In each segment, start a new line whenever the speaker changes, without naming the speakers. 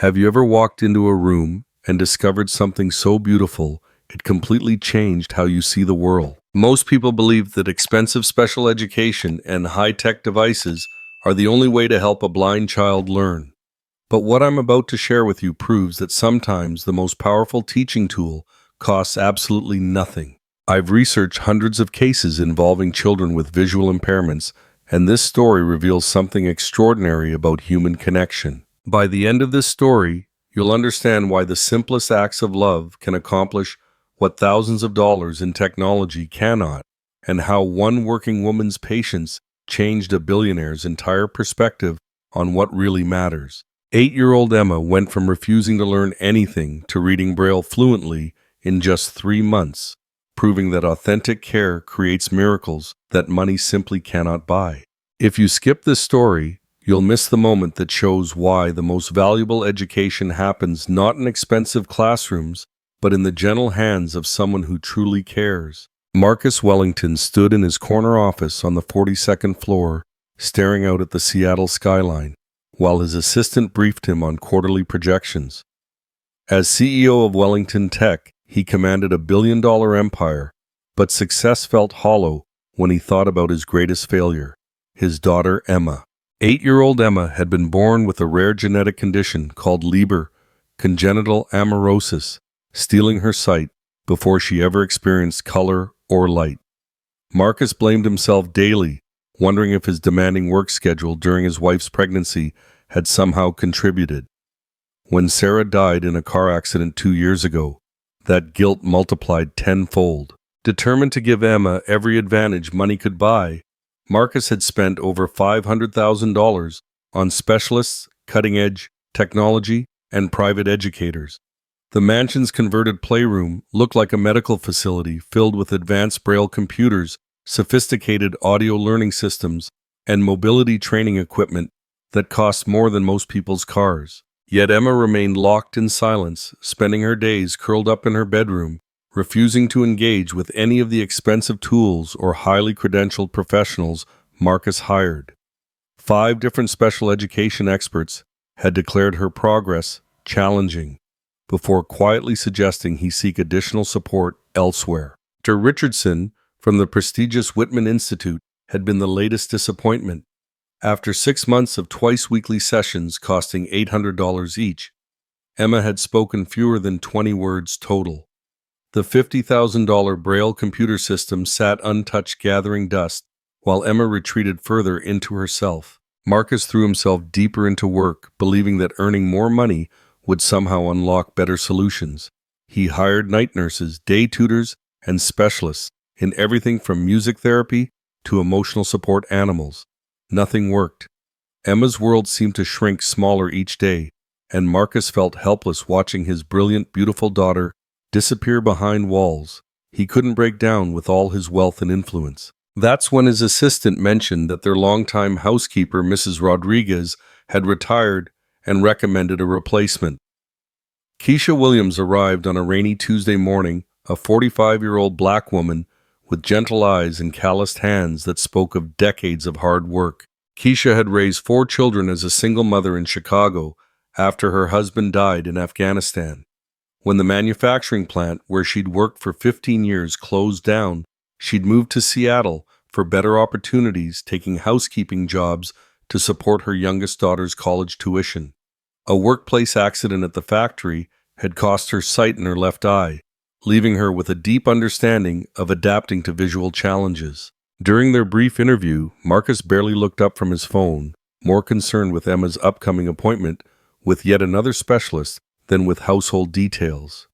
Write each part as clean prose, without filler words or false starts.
Have you ever walked into a room and discovered something so beautiful it completely changed how you see the world? Most people believe that expensive special education and high-tech devices are the only way to help a blind child learn. But what I'm about to share with you proves that sometimes the most powerful teaching tool costs absolutely nothing. I've researched hundreds of cases involving children with visual impairments, and this story reveals something extraordinary about human connection. By the end of this story, you'll understand why the simplest acts of love can accomplish what thousands of dollars in technology cannot, and how one working woman's patience changed a billionaire's entire perspective on what really matters. 8-year-old Emma went from refusing to learn anything to reading braille fluently in just 3 months, proving that authentic care creates miracles that money simply cannot buy. If you skip this story, you'll miss the moment that shows why the most valuable education happens not in expensive classrooms, but in the gentle hands of someone who truly cares. Marcus Wellington stood in his corner office on the 42nd floor, staring out at the Seattle skyline, while his assistant briefed him on quarterly projections. As CEO of Wellington Tech, he commanded a billion-dollar empire, but success felt hollow when he thought about his greatest failure, his daughter Emma. 8-year-old Emma had been born with a rare genetic condition called Leber congenital amaurosis, stealing her sight before she ever experienced color or light. Marcus blamed himself daily, wondering if his demanding work schedule during his wife's pregnancy had somehow contributed. When Sarah died in a car accident 2 years ago, that guilt multiplied tenfold. Determined to give Emma every advantage money could buy, Marcus had spent over $500,000 on specialists, cutting-edge technology, and private educators. The mansion's converted playroom looked like a medical facility filled with advanced braille computers, sophisticated audio learning systems, and mobility training equipment that cost more than most people's cars. Yet Emma remained locked in silence, spending her days curled up in her bedroom, refusing to engage with any of the expensive tools or highly credentialed professionals Marcus hired. 5 different special education experts had declared her progress challenging, before quietly suggesting he seek additional support elsewhere. Dr. Richardson from the prestigious Whitman Institute had been the latest disappointment. After 6 months of twice-weekly sessions costing $800 each, Emma had spoken fewer than 20 words total. The $50,000 braille computer system sat untouched, gathering dust, while Emma retreated further into herself. Marcus threw himself deeper into work, believing that earning more money would somehow unlock better solutions. He hired night nurses, day tutors, and specialists in everything from music therapy to emotional support animals. Nothing worked. Emma's world seemed to shrink smaller each day, and Marcus felt helpless watching his brilliant, beautiful daughter disappear behind walls he couldn't break down with all his wealth and influence. That's when his assistant mentioned that their longtime housekeeper, Mrs. Rodriguez, had retired and recommended a replacement. Keisha Williams arrived on a rainy Tuesday morning, a 45-year-old black woman with gentle eyes and calloused hands that spoke of decades of hard work. Keisha had raised 4 children as a single mother in Chicago after her husband died in Afghanistan. When the manufacturing plant where she'd worked for 15 years closed down, she'd moved to Seattle for better opportunities, taking housekeeping jobs to support her youngest daughter's college tuition. A workplace accident at the factory had cost her sight in her left eye, leaving her with a deep understanding of adapting to visual challenges. During their brief interview, Marcus barely looked up from his phone, more concerned with Emma's upcoming appointment with yet another specialist than with household details.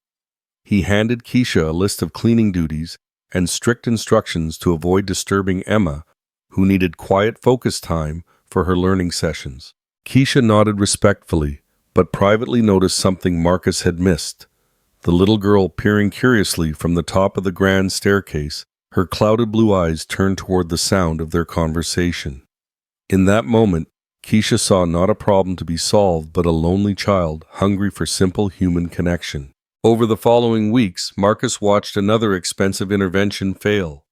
He handed Keisha a list of cleaning duties and strict instructions to avoid disturbing Emma, who needed quiet focus time for her learning sessions. Keisha nodded respectfully, but privately noticed something Marcus had missed. The little girl peering curiously from the top of the grand staircase, her clouded blue eyes turned toward the sound of their conversation. In that moment, Keisha saw not a problem to be solved, but a lonely child hungry for simple human connection. Over the following weeks, Marcus watched another expensive intervention fail.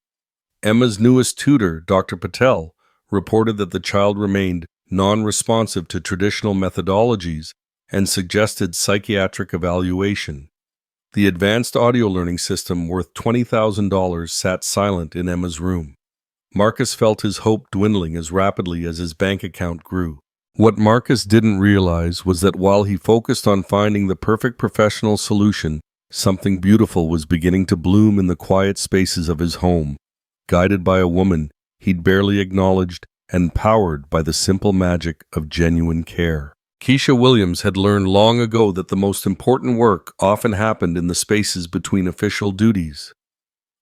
Emma's newest tutor, Dr. Patel, reported that the child remained non-responsive to traditional methodologies and suggested psychiatric evaluation. The advanced audio learning system worth $20,000 sat silent in Emma's room. Marcus felt his hope dwindling as rapidly as his bank account grew. What Marcus didn't realize was that while he focused on finding the perfect professional solution, something beautiful was beginning to bloom in the quiet spaces of his home, guided by a woman he'd barely acknowledged and powered by the simple magic of genuine care. Keisha Williams had learned long ago that the most important work often happened in the spaces between official duties.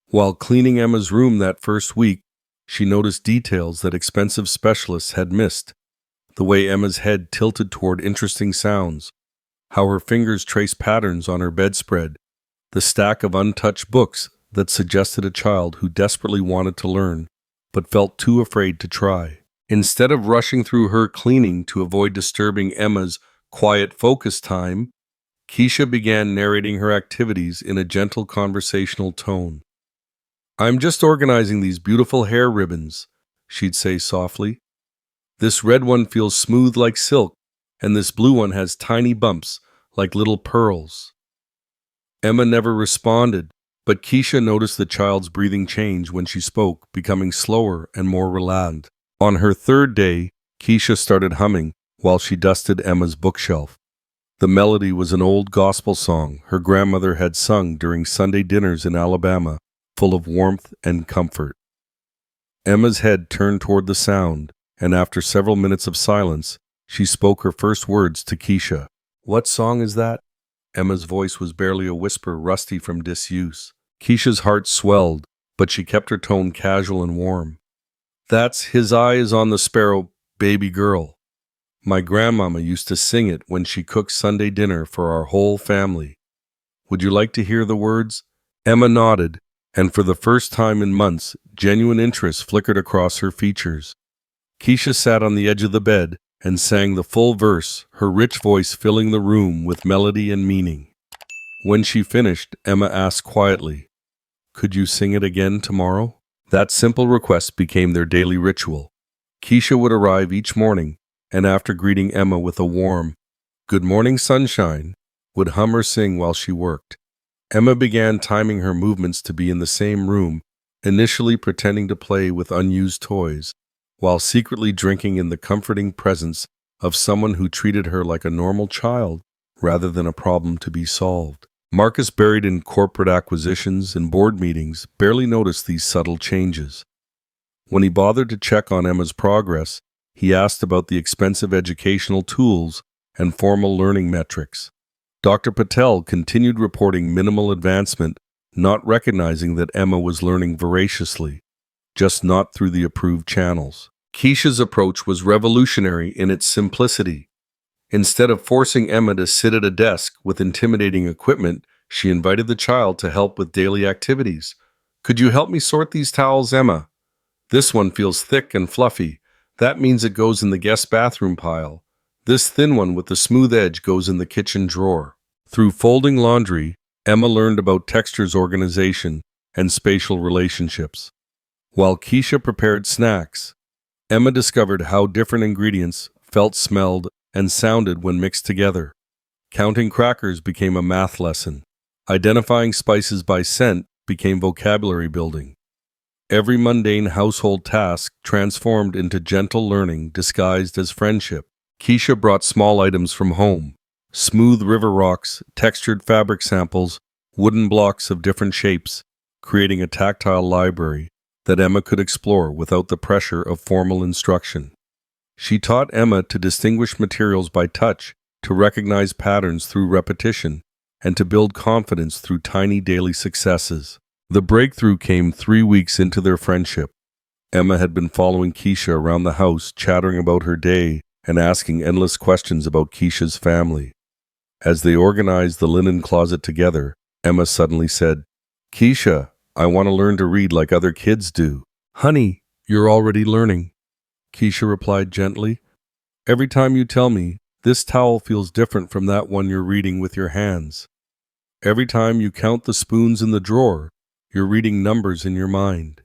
While cleaning Emma's room that first week, she noticed details that expensive specialists had missed. The way Emma's head tilted toward interesting sounds, how her fingers traced patterns on her bedspread, the stack of untouched books that suggested a child who desperately wanted to learn, but felt too afraid to try. Instead of rushing through her cleaning to avoid disturbing Emma's quiet focus time, Keisha began narrating her activities in a gentle conversational tone. "I'm just organizing these beautiful hair ribbons," she'd say softly. "This red one feels smooth like silk, and this blue one has tiny bumps like little pearls." Emma never responded, but Keisha noticed the child's breathing change when she spoke, becoming slower and more relaxed. On her third day, Keisha started humming while she dusted Emma's bookshelf. The melody was an old gospel song her grandmother had sung during Sunday dinners in Alabama, full of warmth and comfort. Emma's head turned toward the sound, and after several minutes of silence, she spoke her first words to Keisha. "What song is that?" Emma's voice was barely a whisper, rusty from disuse. Keisha's heart swelled, but she kept her tone casual and warm. "That's 'His Eye is on the Sparrow, Baby Girl.' My grandmama used to sing it when she cooked Sunday dinner for our whole family. Would you like to hear the words?" Emma nodded, and for the first time in months, genuine interest flickered across her features. Keisha sat on the edge of the bed and sang the full verse, her rich voice filling the room with melody and meaning. When she finished, Emma asked quietly, "Could you sing it again tomorrow?" That simple request became their daily ritual. Keisha would arrive each morning, and after greeting Emma with a warm, "Good morning, sunshine," would hum or sing while she worked. Emma began timing her movements to be in the same room, initially pretending to play with unused toys, while secretly drinking in the comforting presence of someone who treated her like a normal child rather than a problem to be solved. Marcus, buried in corporate acquisitions and board meetings, barely noticed these subtle changes. When he bothered to check on Emma's progress, he asked about the expensive educational tools and formal learning metrics. Dr. Patel continued reporting minimal advancement, not recognizing that Emma was learning voraciously, just not through the approved channels. Keisha's approach was revolutionary in its simplicity. Instead of forcing Emma to sit at a desk with intimidating equipment, she invited the child to help with daily activities. "Could you help me sort these towels, Emma? This one feels thick and fluffy. That means it goes in the guest bathroom pile. This thin one with the smooth edge goes in the kitchen drawer." Through folding laundry, Emma learned about textures, organization, and spatial relationships. While Keisha prepared snacks, Emma discovered how different ingredients felt, smelled, and sounded when mixed together. Counting crackers became a math lesson. Identifying spices by scent became vocabulary building. Every mundane household task transformed into gentle learning disguised as friendship. Keisha brought small items from home: smooth river rocks, textured fabric samples, wooden blocks of different shapes, creating a tactile library that Emma could explore without the pressure of formal instruction. She taught Emma to distinguish materials by touch, to recognize patterns through repetition, and to build confidence through tiny daily successes. The breakthrough came 3 weeks into their friendship. Emma had been following Keisha around the house, chattering about her day and asking endless questions about Keisha's family. As they organized the linen closet together, Emma suddenly said, "Keisha, I want to learn to read like other kids do." "Honey, you're already learning," Keisha replied gently. "Every time you tell me, this towel feels different from that one you're reading with your hands. Every time you count the spoons in the drawer, you're reading numbers in your mind.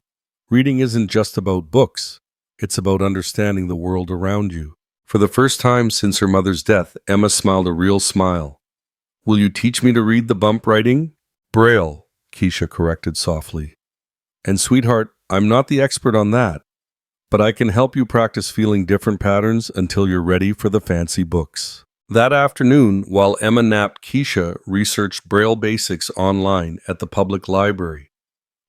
Reading isn't just about books. It's about understanding the world around you, For the first time since her mother's death, Emma smiled a real smile. "Will you teach me to read the bump writing?" "Braille," Keisha corrected softly. "And sweetheart, I'm not the expert on that, but I can help you practice feeling different patterns until you're ready for the fancy books." That afternoon, while Emma napped, Keisha researched Braille basics online at the public library.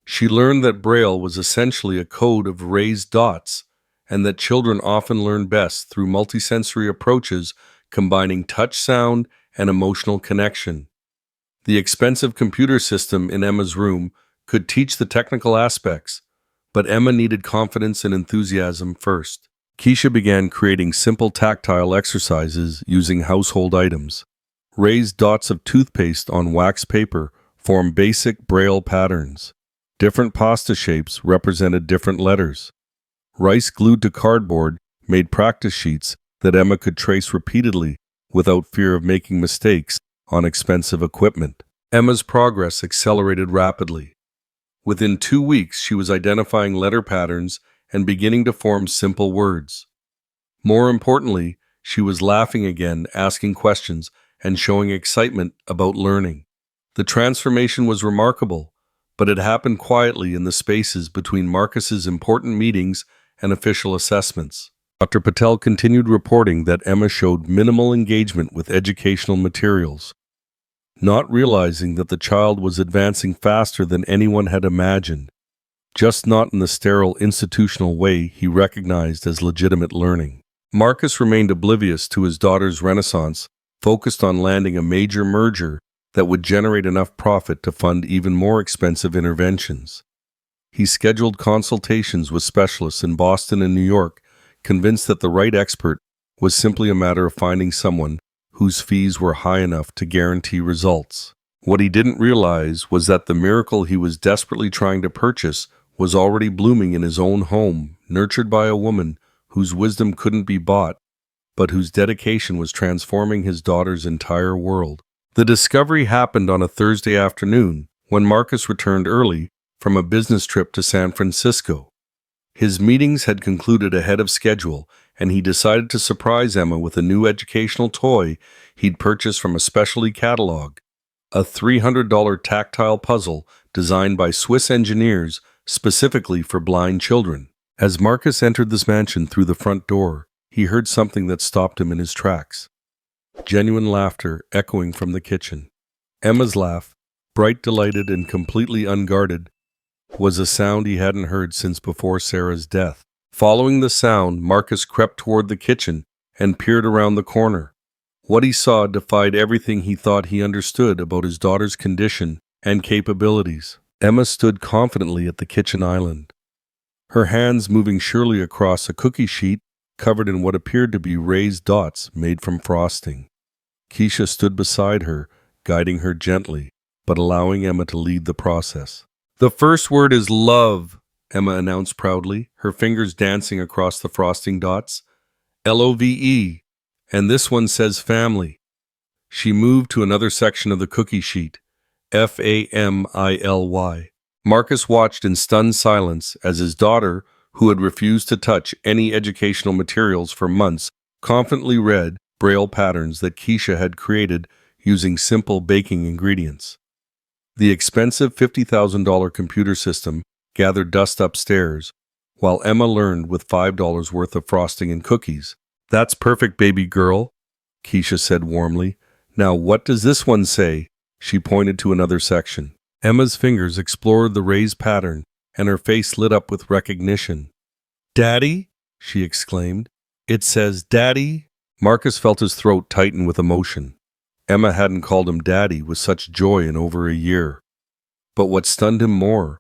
She learned that Braille was essentially a code of raised dots, and that children often learn best through multisensory approaches combining touch, sound, and emotional connection. The expensive computer system in Emma's room could teach the technical aspects, but Emma needed confidence and enthusiasm first. Keisha began creating simple tactile exercises using household items. Raised dots of toothpaste on wax paper formed basic Braille patterns. Different pasta shapes represented different letters. Rice glued to cardboard made practice sheets that Emma could trace repeatedly without fear of making mistakes on expensive equipment. Emma's progress accelerated rapidly. Within 2 weeks, she was identifying letter patterns and beginning to form simple words. More importantly, she was laughing again, asking questions, and showing excitement about learning. The transformation was remarkable, but it happened quietly in the spaces between Marcus's important meetings and official assessments. Dr. Patel continued reporting that Emma showed minimal engagement with educational materials, not realizing that the child was advancing faster than anyone had imagined, just not in the sterile institutional way he recognized as legitimate learning. Marcus remained oblivious to his daughter's renaissance, focused on landing a major merger that would generate enough profit to fund even more expensive interventions. He scheduled consultations with specialists in Boston and New York, convinced that the right expert was simply a matter of finding someone whose fees were high enough to guarantee results. What he didn't realize was that the miracle he was desperately trying to purchase was already blooming in his own home, nurtured by a woman whose wisdom couldn't be bought, but whose dedication was transforming his daughter's entire world. The discovery happened on a Thursday afternoon when Marcus returned early from a business trip to San Francisco. His meetings had concluded ahead of schedule, and he decided to surprise Emma with a new educational toy he'd purchased from a specialty catalog, a $300 tactile puzzle designed by Swiss engineers specifically for blind children. As Marcus entered this mansion through the front door, he heard something that stopped him in his tracks. Genuine laughter echoing from the kitchen. Emma's laugh, bright, delighted, and completely unguarded, was a sound he hadn't heard since before Sarah's death. Following the sound, Marcus crept toward the kitchen and peered around the corner. What he saw defied everything he thought he understood about his daughter's condition and capabilities. Emma stood confidently at the kitchen island, her hands moving surely across a cookie sheet covered in what appeared to be raised dots made from frosting. Keisha stood beside her, guiding her gently, but allowing Emma to lead the process. "The first word is love," Emma announced proudly, her fingers dancing across the frosting dots. "Love. And this one says family." She moved to another section of the cookie sheet. Family. Marcus watched in stunned silence as his daughter, who had refused to touch any educational materials for months, confidently read Braille patterns that Keisha had created using simple baking ingredients. The expensive $50,000 computer system gathered dust upstairs, while Emma learned with $5 worth of frosting and cookies. "That's perfect, baby girl," Keisha said warmly. "Now what does this one say?" She pointed to another section. Emma's fingers explored the raised pattern, and her face lit up with recognition. "Daddy?" she exclaimed. "It says Daddy?" Marcus felt his throat tighten with emotion. Emma hadn't called him Daddy with such joy in over a year. But what stunned him more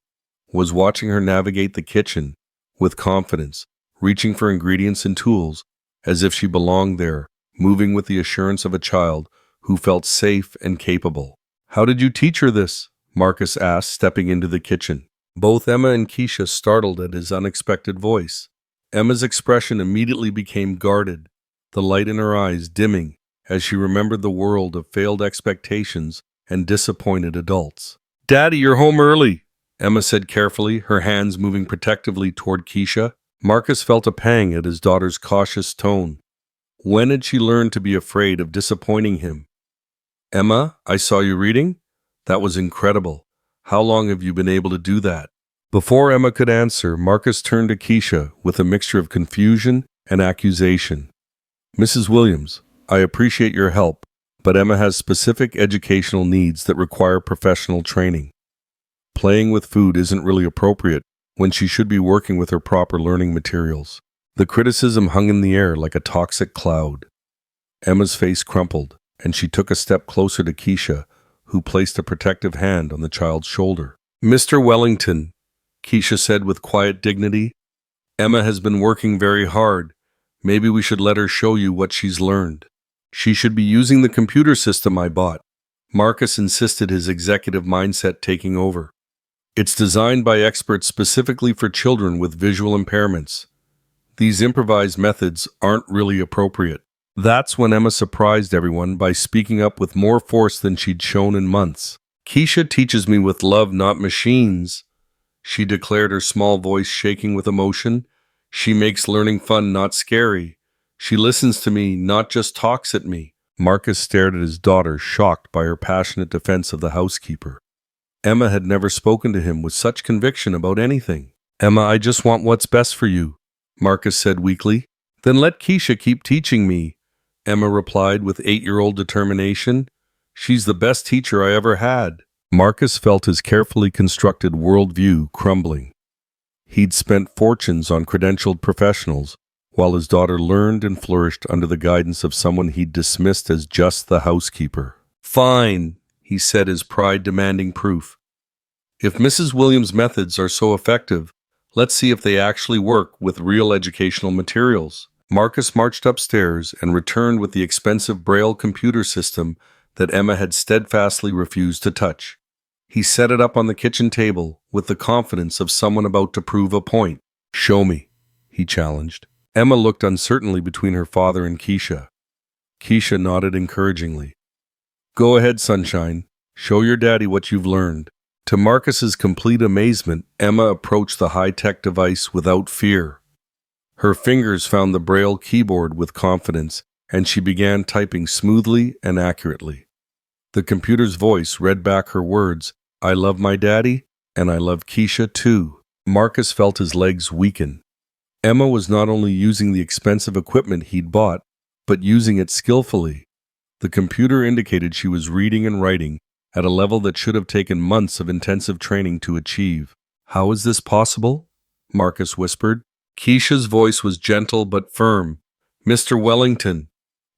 was watching her navigate the kitchen with confidence, reaching for ingredients and tools as if she belonged there, moving with the assurance of a child who felt safe and capable. "How did you teach her this?" Marcus asked, stepping into the kitchen. Both Emma and Keisha startled at his unexpected voice. Emma's expression immediately became guarded, the light in her eyes dimming as she remembered the world of failed expectations and disappointed adults. "Daddy, you're home early," Emma said carefully, her hands moving protectively toward Keisha. Marcus felt a pang at his daughter's cautious tone. When had she learned to be afraid of disappointing him? Emma, I saw you reading? That was incredible. How long have you been able to do that? Before Emma could answer, Marcus turned to Keisha with a mixture of confusion and accusation. Mrs. Williams, I appreciate your help, but Emma has specific educational needs that require professional training. Playing with food isn't really appropriate when she should be working with her proper learning materials. The criticism hung in the air like a toxic cloud. Emma's face crumpled, and she took a step closer to Keisha, who placed a protective hand on the child's shoulder. Mr. Wellington, Keisha said with quiet dignity, Emma has been working very hard. Maybe we should let her show you what she's learned. She should be using the computer system I bought. Marcus insisted, his executive mindset taking over. It's designed by experts specifically for children with visual impairments. These improvised methods aren't really appropriate. That's when Emma surprised everyone by speaking up with more force than she'd shown in months. Keisha teaches me with love, not machines, she declared, her small voice shaking with emotion. She makes learning fun, not scary. She listens to me, not just talks at me. Marcus stared at his daughter, shocked by her passionate defense of the housekeeper. Emma had never spoken to him with such conviction about anything. Emma, I just want what's best for you, Marcus said weakly. Then let Keisha keep teaching me, Emma replied with 8-year-old determination. She's the best teacher I ever had. Marcus felt his carefully constructed worldview crumbling. He'd spent fortunes on credentialed professionals, while his daughter learned and flourished under the guidance of someone he'd dismissed as just the housekeeper. Fine, he said, his pride demanding proof. If Mrs. Williams' methods are so effective, let's see if they actually work with real educational materials. Marcus marched upstairs and returned with the expensive braille computer system that Emma had steadfastly refused to touch. He set it up on the kitchen table with the confidence of someone about to prove a point. Show me, he challenged. Emma looked uncertainly between her father and Keisha. Keisha nodded encouragingly. Go ahead, sunshine. Show your daddy what you've learned. To Marcus's complete amazement, Emma approached the high-tech device without fear. Her fingers found the braille keyboard with confidence, and she began typing smoothly and accurately. The computer's voice read back her words, I love my daddy, and I love Keisha too. Marcus felt his legs weaken. Emma was not only using the expensive equipment he'd bought, but using it skillfully. The computer indicated she was reading and writing at a level that should have taken months of intensive training to achieve. How is this possible? Marcus whispered. Keisha's voice was gentle but firm. Mr. Wellington,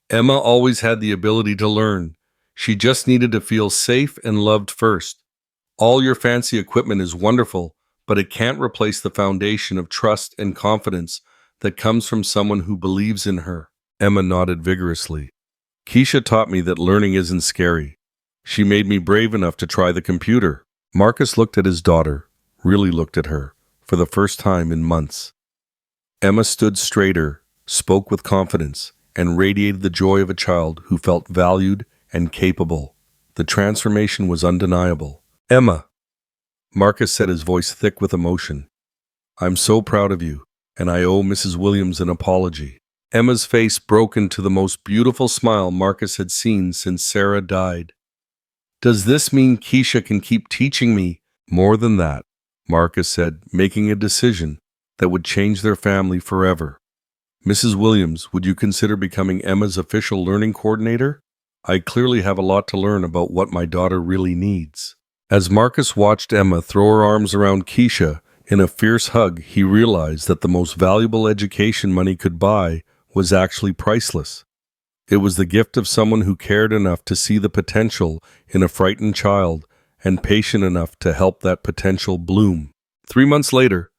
Emma always had the ability to learn. She just needed to feel safe and loved first. All your fancy equipment is wonderful, but it can't replace the foundation of trust and confidence that comes from someone who believes in her. Emma nodded vigorously. Keisha taught me that learning isn't scary. She made me brave enough to try the computer. Marcus looked at his daughter, really looked at her, for the first time in months. Emma stood straighter, spoke with confidence, and radiated the joy of a child who felt valued and capable. The transformation was undeniable. Emma, Marcus said, his voice thick with emotion. I'm so proud of you, and I owe Mrs. Williams an apology. Emma's face broke into the most beautiful smile Marcus had seen since Sarah died. Does this mean Keisha can keep teaching me? More than that, Marcus said, making a decision that would change their family forever. Mrs. Williams, would you consider becoming Emma's official learning coordinator? I clearly have a lot to learn about what my daughter really needs. As Marcus watched Emma throw her arms around Keisha in a fierce hug, he realized that the most valuable education money could buy was actually priceless. It was the gift of someone who cared enough to see the potential in a frightened child and patient enough to help that potential bloom. 3 months later,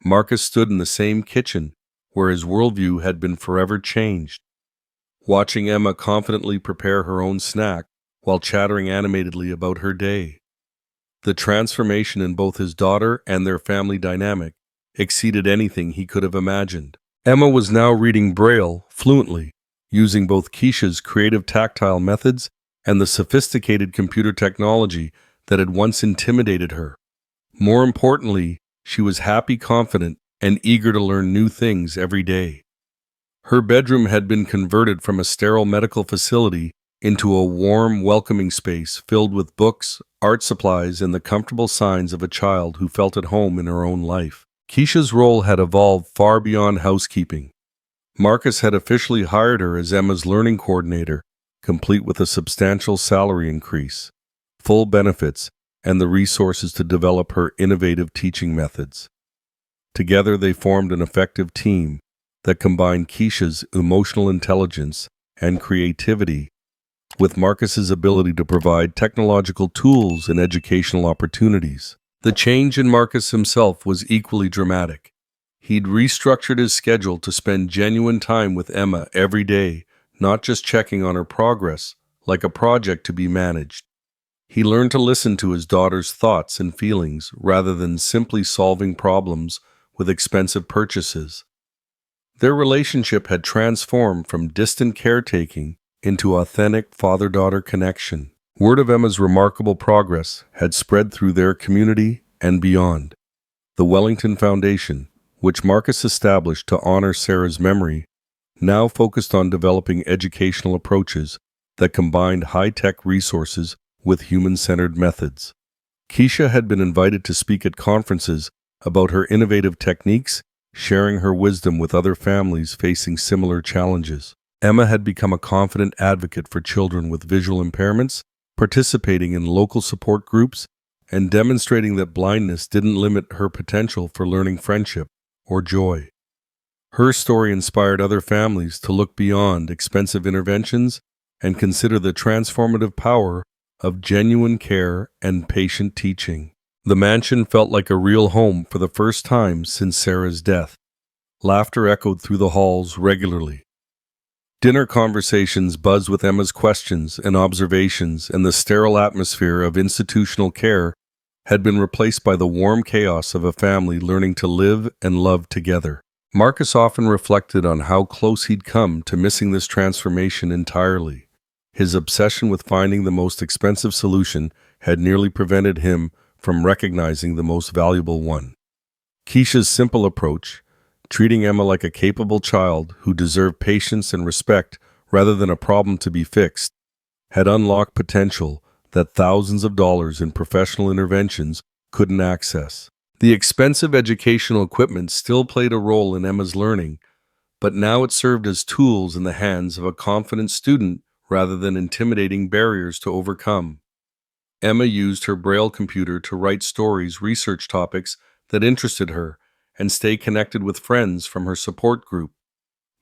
Marcus stood in the same kitchen where his worldview had been forever changed. Watching Emma confidently prepare her own snack while chattering animatedly about her day. The transformation in both his daughter and their family dynamic exceeded anything he could have imagined. Emma was now reading braille fluently, using both Keisha's creative tactile methods and the sophisticated computer technology that had once intimidated her. More importantly, she was happy, confident, and eager to learn new things every day. Her bedroom had been converted from a sterile medical facility into a warm, welcoming space filled with books, art supplies, and the comfortable signs of a child who felt at home in her own life. Keisha's role had evolved far beyond housekeeping. Marcus had officially hired her as Emma's learning coordinator, complete with a substantial salary increase, full benefits, and the resources to develop her innovative teaching methods. Together they formed an effective team that combined Keisha's emotional intelligence and creativity with Marcus's ability to provide technological tools and educational opportunities. The change in Marcus himself was equally dramatic. He'd restructured his schedule to spend genuine time with Emma every day, not just checking on her progress, like a project to be managed. He learned to listen to his daughter's thoughts and feelings rather than simply solving problems with expensive purchases. Their relationship had transformed from distant caretaking into authentic father-daughter connection. Word of Emma's remarkable progress had spread through their community and beyond. The Wellington Foundation, which Marcus established to honor Sarah's memory, now focused on developing educational approaches that combined high-tech resources with human-centered methods. Keisha had been invited to speak at conferences about her innovative techniques, sharing her wisdom with other families facing similar challenges. Emma had become a confident advocate for children with visual impairments, participating in local support groups, and demonstrating that blindness didn't limit her potential for learning friendship or joy. Her story inspired other families to look beyond expensive interventions and consider the transformative power of genuine care and patient teaching. The mansion felt like a real home for the first time since Sarah's death. Laughter echoed through the halls regularly. Dinner conversations buzzed with Emma's questions and observations, and the sterile atmosphere of institutional care had been replaced by the warm chaos of a family learning to live and love together. Marcus often reflected on how close he'd come to missing this transformation entirely. His obsession with finding the most expensive solution had nearly prevented him from recognizing the most valuable one. Keisha's simple approach, treating Emma like a capable child who deserved patience and respect rather than a problem to be fixed, had unlocked potential that thousands of dollars in professional interventions couldn't access. The expensive educational equipment still played a role in Emma's learning, but now it served as tools in the hands of a confident student rather than intimidating barriers to overcome. Emma used her braille computer to write stories, research topics that interested her, and stay connected with friends from her support group.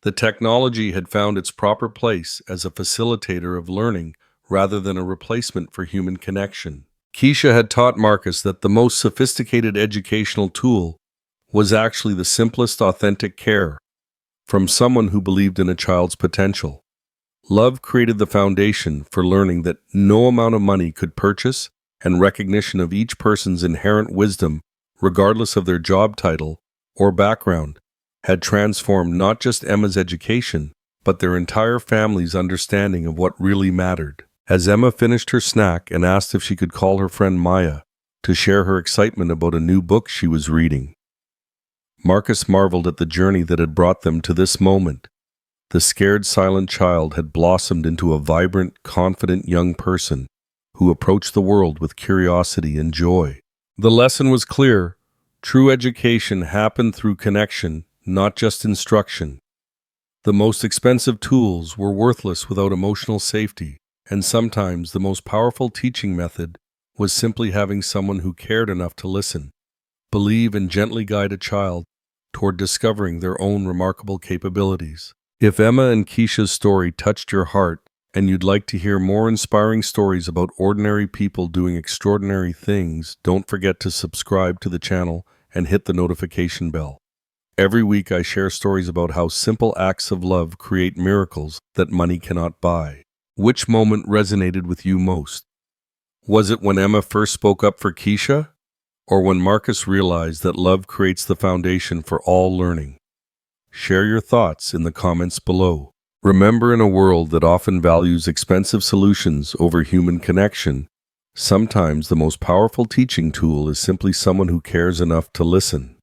The technology had found its proper place as a facilitator of learning rather than a replacement for human connection. Keisha had taught Marcus that the most sophisticated educational tool was actually the simplest authentic care from someone who believed in a child's potential. Love created the foundation for learning that no amount of money could purchase, and recognition of each person's inherent wisdom, regardless of their job title or background, had transformed not just Emma's education, but their entire family's understanding of what really mattered. As Emma finished her snack and asked if she could call her friend Maya to share her excitement about a new book she was reading, Marcus marveled at the journey that had brought them to this moment. The scared, silent child had blossomed into a vibrant, confident young person who approached the world with curiosity and joy. The lesson was clear. True education happened through connection, not just instruction. The most expensive tools were worthless without emotional safety, and sometimes the most powerful teaching method was simply having someone who cared enough to listen, believe, and gently guide a child toward discovering their own remarkable capabilities. If Emma and Keisha's story touched your heart and you'd like to hear more inspiring stories about ordinary people doing extraordinary things, don't forget to subscribe to the channel and hit the notification bell. Every week I share stories about how simple acts of love create miracles that money cannot buy. Which moment resonated with you most? Was it when Emma first spoke up for Keisha? Or when Marcus realized that love creates the foundation for all learning? Share your thoughts in the comments below. Remember, in a world that often values expensive solutions over human connection, sometimes the most powerful teaching tool is simply someone who cares enough to listen.